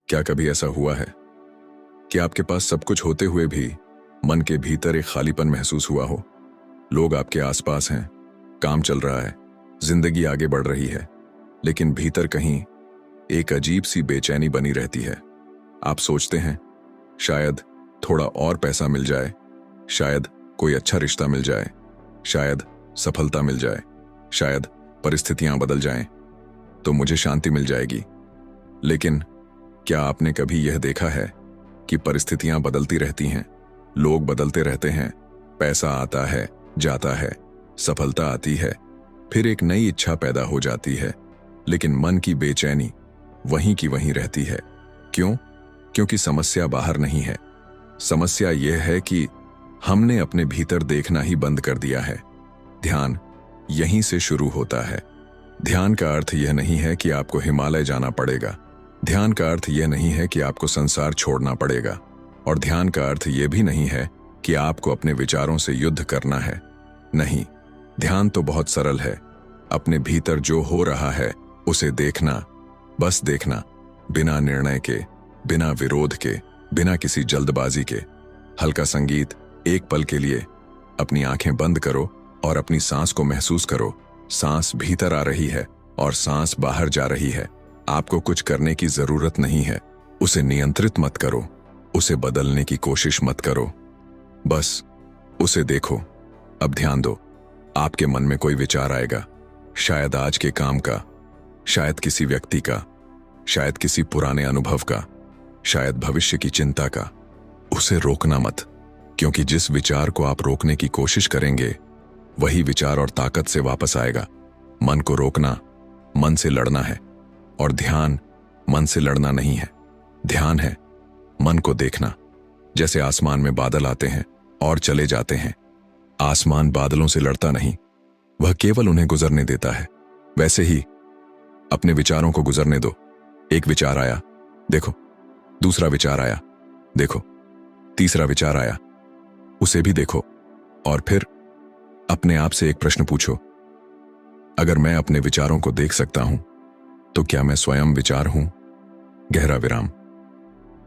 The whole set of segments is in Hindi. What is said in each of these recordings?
क्या कभी ऐसा हुआ है कि आपके पास सब कुछ होते हुए भी मन के भीतर एक खालीपन महसूस हुआ हो? लोग आपके आसपास हैं, काम चल रहा है, जिंदगी आगे बढ़ रही है, लेकिन भीतर कहीं एक अजीब सी बेचैनी बनी रहती है। आप सोचते हैं शायद थोड़ा और पैसा मिल जाए, शायद कोई अच्छा रिश्ता मिल जाए, शायद सफलता मिल जाए, शायद परिस्थितियां बदल जाएं तो मुझे शांति मिल जाएगी। लेकिन क्या आपने कभी यह देखा है कि परिस्थितियां बदलती रहती हैं, लोग बदलते रहते हैं, पैसा आता है, जाता है, सफलता आती है, फिर एक नई इच्छा पैदा हो जाती है, लेकिन मन की बेचैनी वहीं की वहीं रहती है। क्यों? क्योंकि समस्या बाहर नहीं है। समस्या यह है कि हमने अपने भीतर देखना ही बंद कर दिया है। ध्यान यहीं से शुरू होता है। ध्यान का अर्थ यह नहीं है कि आपको हिमालय जाना पड़ेगा। ध्यान का अर्थ यह नहीं है कि आपको संसार छोड़ना पड़ेगा। और ध्यान का अर्थ यह भी नहीं है कि आपको अपने विचारों से युद्ध करना है। नहीं, ध्यान तो बहुत सरल है। अपने भीतर जो हो रहा है उसे देखना, बस देखना, बिना निर्णय के, बिना विरोध के, बिना किसी जल्दबाजी के। हल्का संगीत, एक पल के लिए अपनी आंखें बंद करो और अपनी सांस को महसूस करो। सांस भीतर आ रही है और सांस बाहर जा रही है। आपको कुछ करने की जरूरत नहीं है। उसे नियंत्रित मत करो, उसे बदलने की कोशिश मत करो, बस उसे देखो। अब ध्यान दो, आपके मन में कोई विचार आएगा, शायद आज के काम का, शायद किसी व्यक्ति का, शायद किसी पुराने अनुभव का, शायद भविष्य की चिंता का। उसे रोकना मत, क्योंकि जिस विचार को आप रोकने की कोशिश करेंगे वही विचार और ताकत से वापस आएगा। मन को रोकना मन से लड़ना है, और ध्यान मन से लड़ना नहीं है। ध्यान है मन को देखना। जैसे आसमान में बादल आते हैं और चले जाते हैं, आसमान बादलों से लड़ता नहीं, वह केवल उन्हें गुजरने देता है। वैसे ही अपने विचारों को गुजरने दो। एक विचार आया, देखो, दूसरा विचार आया, देखो, तीसरा विचार आया, उसे भी देखो। और फिर अपने आप से एक प्रश्न पूछो, अगर मैं अपने विचारों को देख सकता हूं तो क्या मैं स्वयं विचार हूं? गहरा विराम।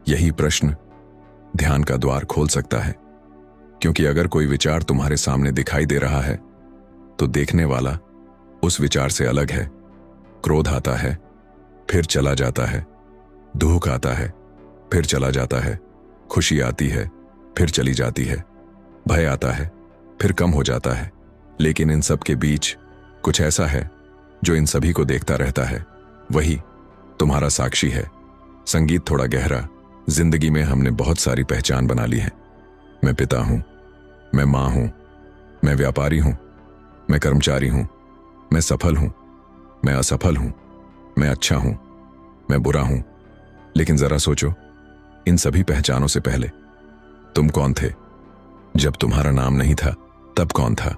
यही प्रश्न ध्यान का द्वार खोल सकता है, क्योंकि अगर कोई विचार तुम्हारे सामने दिखाई दे रहा है तो देखने वाला उस विचार से अलग है। क्रोध आता है, फिर चला जाता है, दुख आता है, फिर चला जाता है, खुशी आती है, फिर चली जाती है, भय आता है, फिर कम हो जाता है। लेकिन इन सब के बीच कुछ ऐसा है जो इन सभी को देखता रहता है। वही तुम्हारा साक्षी है। संगीत थोड़ा गहरा। जिंदगी में हमने बहुत सारी पहचान बना ली है। मैं पिता हूं, मैं मां हूं, मैं व्यापारी हूं, मैं कर्मचारी हूं, मैं सफल हूं, मैं असफल हूं, मैं अच्छा हूं, मैं बुरा हूं। लेकिन जरा सोचो, इन सभी पहचानों से पहले तुम कौन थे? जब तुम्हारा नाम नहीं था तब कौन था?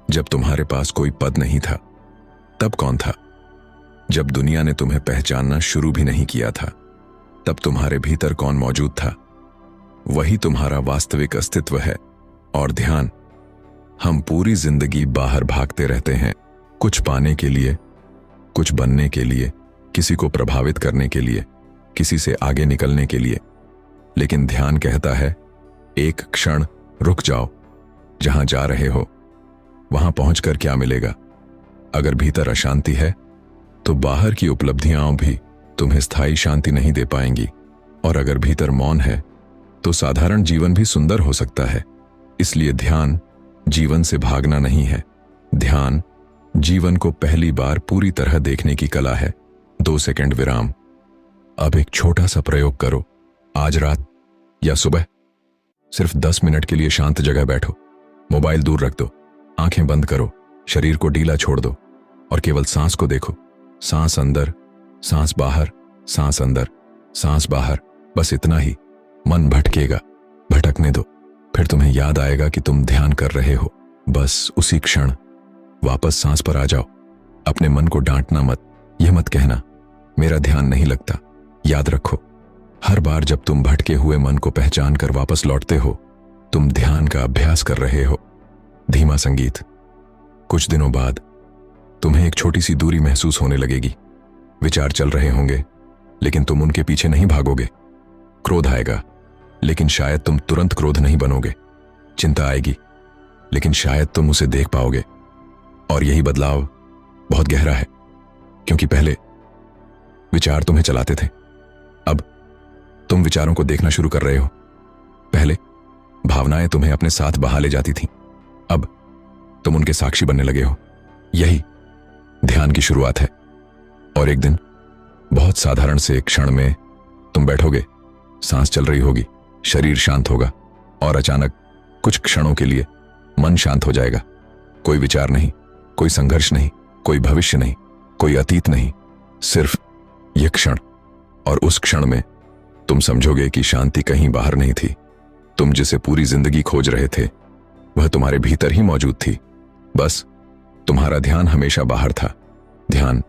जब तुम्हारे पास कोई पद नहीं था तब कौन था? जब दुनिया ने तुम्हें पहचानना शुरू भी नहीं किया था तब तुम्हारे भीतर कौन मौजूद था? वही तुम्हारा वास्तविक अस्तित्व है। और ध्यान, हम पूरी जिंदगी बाहर भागते रहते हैं, कुछ पाने के लिए, कुछ बनने के लिए, किसी को प्रभावित करने के लिए, किसी से आगे निकलने के लिए। लेकिन ध्यान कहता है, एक क्षण रुक जाओ। जहां जा रहे हो वहां पहुंचकर क्या मिलेगा? अगर भीतर अशांति है तो बाहर की उपलब्धियां भी तुम्हें स्थायी शांति नहीं दे पाएंगी। और अगर भीतर मौन है तो साधारण जीवन भी सुंदर हो सकता है। इसलिए ध्यान जीवन से भागना नहीं है। ध्यान जीवन को पहली बार पूरी तरह देखने की कला है। 2 सेकंड विराम। अब एक छोटा सा प्रयोग करो। आज रात या सुबह सिर्फ 10 मिनट के लिए शांत जगह बैठो। मोबाइल दूर रख दो, आंखें बंद करो, शरीर को ढीला छोड़ दो और केवल सांस को देखो। सांस अंदर, सांस बाहर, सांस अंदर, सांस बाहर, बस इतना ही। मन भटकेगा, भटकने दो, फिर तुम्हें याद आएगा कि तुम ध्यान कर रहे हो। बस उसी क्षण वापस सांस पर आ जाओ। अपने मन को डांटना मत, यह मत कहना मेरा ध्यान नहीं लगता। याद रखो, हर बार जब तुम भटके हुए मन को पहचान कर वापस लौटते हो, तुम ध्यान का अभ्यास कर रहे हो। धीमा संगीत। कुछ दिनों बाद तुम्हें एक छोटी सी दूरी महसूस होने लगेगी। विचार चल रहे होंगे, लेकिन तुम उनके पीछे नहीं भागोगे। क्रोध आएगा, लेकिन शायद तुम तुरंत क्रोध नहीं बनोगे। चिंता आएगी, लेकिन शायद तुम उसे देख पाओगे। और यही बदलाव बहुत गहरा है, क्योंकि पहले विचार तुम्हें चलाते थे, अब तुम विचारों को देखना शुरू कर रहे हो। पहले भावनाएं तुम्हें अपने साथ बहा ले जाती थीं, अब तुम उनके साक्षी बनने लगे हो। यही ध्यान की शुरुआत है। और एक दिन बहुत साधारण से एक क्षण में तुम बैठोगे, सांस चल रही होगी, शरीर शांत होगा, और अचानक कुछ क्षणों के लिए मन शांत हो जाएगा। कोई विचार नहीं, कोई संघर्ष नहीं, कोई भविष्य नहीं, कोई अतीत नहीं, सिर्फ यह क्षण। और उस क्षण में तुम समझोगे कि शांति कहीं बाहर नहीं थी। तुम जिसे पूरी जिंदगी खोज रहे थे वह तुम्हारे भीतर ही मौजूद थी, बस तुम्हारा ध्यान हमेशा बाहर था। ध्यान